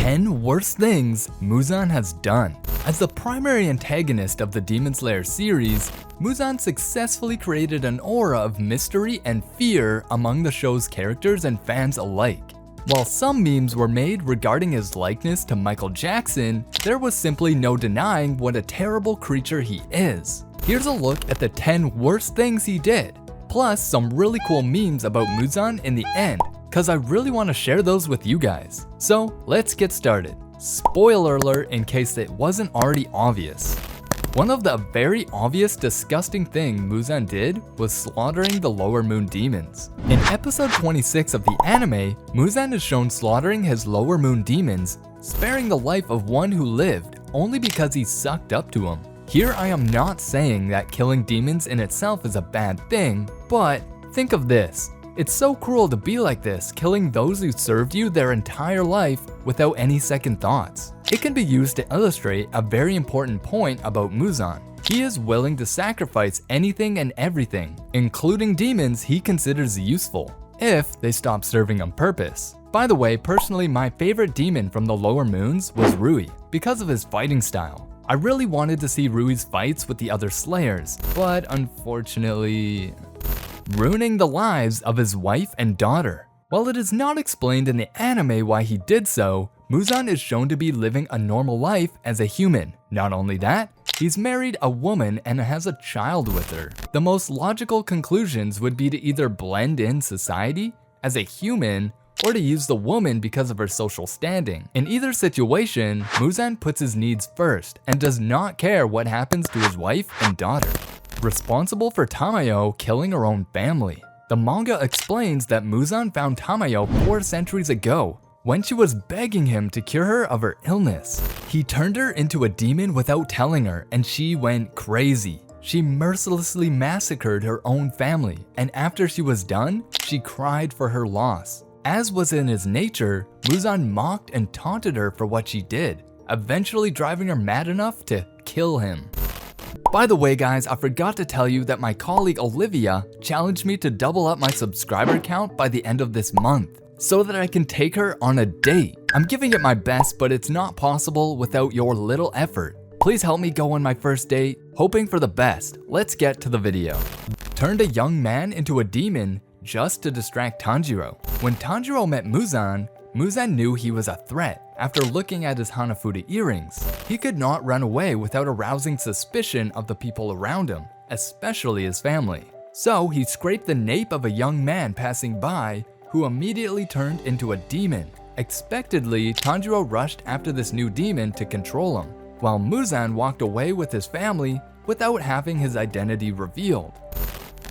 10 worst things Muzan has done. As the primary antagonist of the Demon Slayer series, Muzan successfully created an aura of mystery and fear among the show's characters and fans alike. While some memes were made regarding his likeness to Michael Jackson, there was simply no denying what a terrible creature he is. Here's a look at the 10 worst things he did, plus some really cool memes about Muzan in the end, cause I really want to share those with you guys. So let's get started. Spoiler alert in case it wasn't already obvious. One of the very obvious disgusting thing Muzan did was slaughtering the lower moon demons. In episode 26 of the anime, Muzan is shown slaughtering his lower moon demons, sparing the life of one who lived only because he sucked up to him. Here I am not saying that killing demons in itself is a bad thing, but think of this. It's so cruel to be like this, killing those who served you their entire life without any second thoughts. It can be used to illustrate a very important point about Muzan. He is willing to sacrifice anything and everything, including demons he considers useful, if they stop serving on purpose. By the way, personally my favorite demon from the lower moons was Rui, because of his fighting style. I really wanted to see Rui's fights with the other Slayers, but unfortunately, ruining the lives of his wife and daughter. While it is not explained in the anime why he did so, Muzan is shown to be living a normal life as a human. Not only that, he's married a woman and has a child with her. The most logical conclusions would be to either blend in society as a human or to use the woman because of her social standing. In either situation, Muzan puts his needs first and does not care what happens to his wife and daughter. Responsible for Tamayo killing her own family. The manga explains that Muzan found Tamayo 4 centuries ago when she was begging him to cure her of her illness. He turned her into a demon without telling her and she went crazy. She mercilessly massacred her own family, and after she was done, she cried for her loss. As was in his nature, Muzan mocked and taunted her for what she did, eventually driving her mad enough to kill him. By the way guys, I forgot to tell you that my colleague Olivia challenged me to double up my subscriber count by the end of this month, so that I can take her on a date. I'm giving it my best, but it's not possible without your little effort. Please help me go on my first date, hoping for the best. Let's get to the video. Turned a young man into a demon just to distract Tanjiro. When Tanjiro met Muzan, Muzan knew he was a threat after looking at his Hanafuda earrings. He could not run away without arousing suspicion of the people around him, especially his family. So he scraped the nape of a young man passing by, who immediately turned into a demon. Expectedly, Tanjiro rushed after this new demon to control him, while Muzan walked away with his family without having his identity revealed.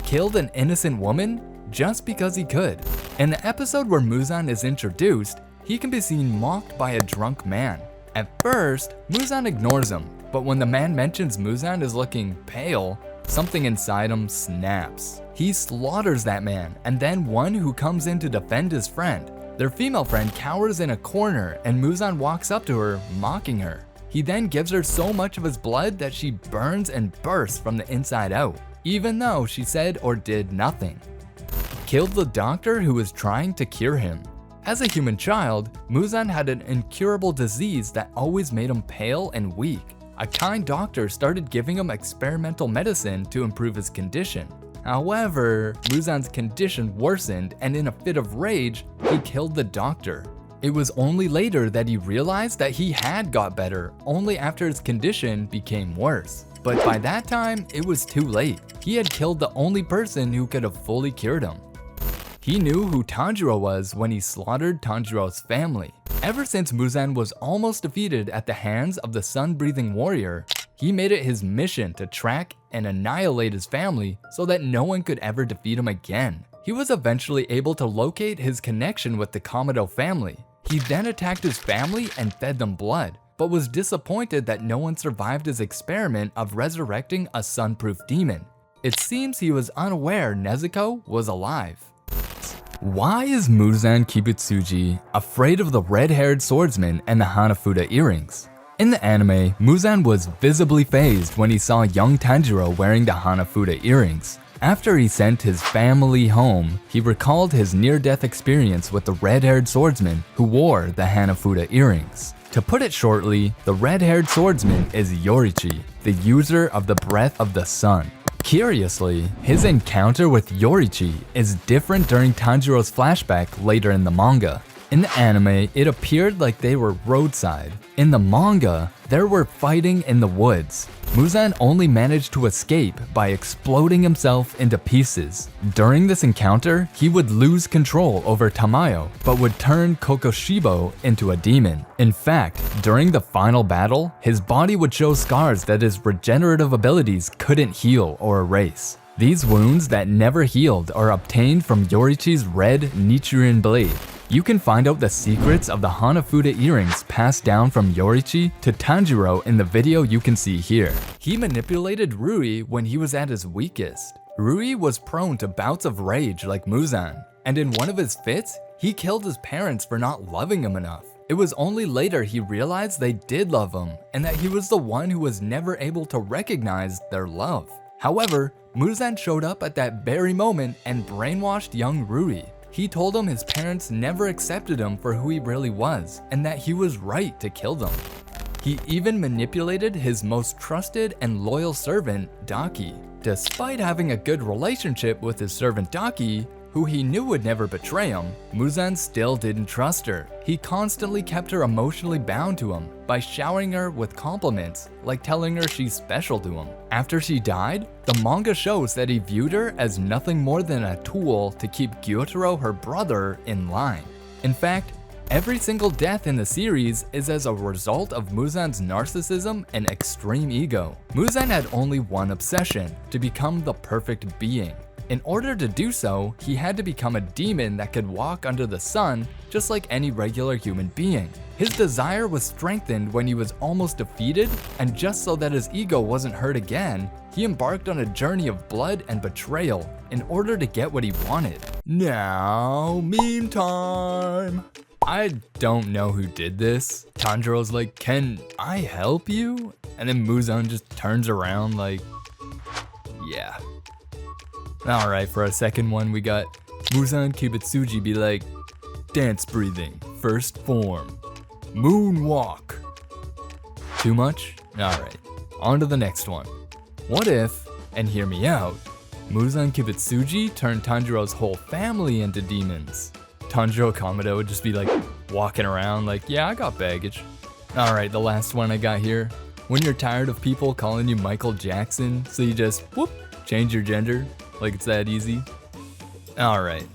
Killed an innocent woman just because he could. In the episode where Muzan is introduced, he can be seen mocked by a drunk man. At first, Muzan ignores him, but when the man mentions Muzan is looking pale, something inside him snaps. He slaughters that man, and then one who comes in to defend his friend. Their female friend cowers in a corner and Muzan walks up to her, mocking her. He then gives her so much of his blood that she burns and bursts from the inside out, even though she said or did nothing. Killed the doctor who was trying to cure him. As a human child, Muzan had an incurable disease that always made him pale and weak. A kind doctor started giving him experimental medicine to improve his condition. However, Muzan's condition worsened and in a fit of rage, he killed the doctor. It was only later that he realized that he had got better, only after his condition became worse. But by that time, it was too late. He had killed the only person who could have fully cured him. He knew who Tanjiro was when he slaughtered Tanjiro's family. Ever since Muzan was almost defeated at the hands of the sun-breathing warrior, he made it his mission to track and annihilate his family so that no one could ever defeat him again. He was eventually able to locate his connection with the 𝐥𝐤𝐤𝐷 family. He then attacked his family and fed them blood, but was disappointed that no one survived his experiment of resurrecting a sun-proof demon. It seems he was unaware Nezuko was alive. Why is Muzan 𝐥𝐤𝐤𝐷 afraid of the red-haired swordsman and the Hanafuda earrings? In the anime, Muzan was visibly fazed when he saw young Tanjiro wearing the Hanafuda earrings. After he sent his family home, he recalled his near-death experience with the red-haired swordsman who wore the Hanafuda earrings. To put it shortly, the red-haired swordsman is Yorichi, the user of the breath of the sun. Curiously, his encounter with Yorichi is different during Tanjiro's flashback later in the manga. In the anime, it appeared like they were roadside. In the manga, they were fighting in the woods. Muzan only managed to escape by exploding himself into pieces. During this encounter, he would lose control over Tamayo, but would turn 𝐥𝐤𝐤𝐲𝐿 into a demon. In fact, during the final battle, his body would show scars that his regenerative abilities couldn't heal or erase. These wounds that never healed are obtained from Yorichi's red Nichiren blade. You can find out the secrets of the Hanafuda earrings passed down from Yorichi to Tanjiro in the video you can see here. He manipulated Rui when he was at his weakest. Rui was prone to bouts of rage like Muzan, and in one of his fits, he killed his parents for not loving him enough. It was only later he realized they did love him, and that he was the one who was never able to recognize their love. However, Muzan showed up at that very moment and brainwashed young Rui. He told him his parents never accepted him for who he really was, and that he was right to kill them. He even manipulated his most trusted and loyal servant, Doki. Despite having a good relationship with his servant Doki, who he knew would never betray him, Muzan still didn't trust her. He constantly kept her emotionally bound to him by showering her with compliments, like telling her she's special to him. After she died, the manga shows that he viewed her as nothing more than a tool to keep 𝐥𝐤𝐤𝐤𝐷, her brother, in line. In fact, every single death in the series is as a result of Muzan's narcissism and extreme ego. Muzan had only one obsession: to become the perfect being. In order to do so, he had to become a demon that could walk under the sun just like any regular human being. His desire was strengthened when he was almost defeated, and just so that his ego wasn't hurt again, he embarked on a journey of blood and betrayal in order to get what he wanted. Now, meme time! I don't know who did this. Tanjiro's like, "Can I help you?" And then Muzan just turns around like, yeah. Alright, for our second one, we got Muzan Kibutsuji be like, "Dance breathing, first form, moonwalk." Too much? Alright, on to the next one. What if, and hear me out, Muzan Kibutsuji turned Tanjiro's whole family into demons? Tanjiro Kamado would just be like walking around like, "Yeah, I got baggage." Alright, the last one I got here. When you're tired of people calling you Michael Jackson, so you just, whoop, change your gender. Like it's that easy. Alright.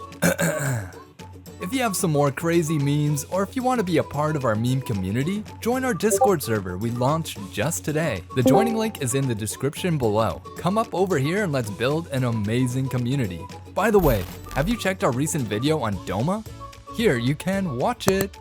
If you have some more crazy memes, or if you want to be a part of our meme community, join our Discord server we launched just today. The joining link is in the description below. Come up over here and let's build an amazing community. By the way, have you checked our recent video on Doma? Here, you can watch it.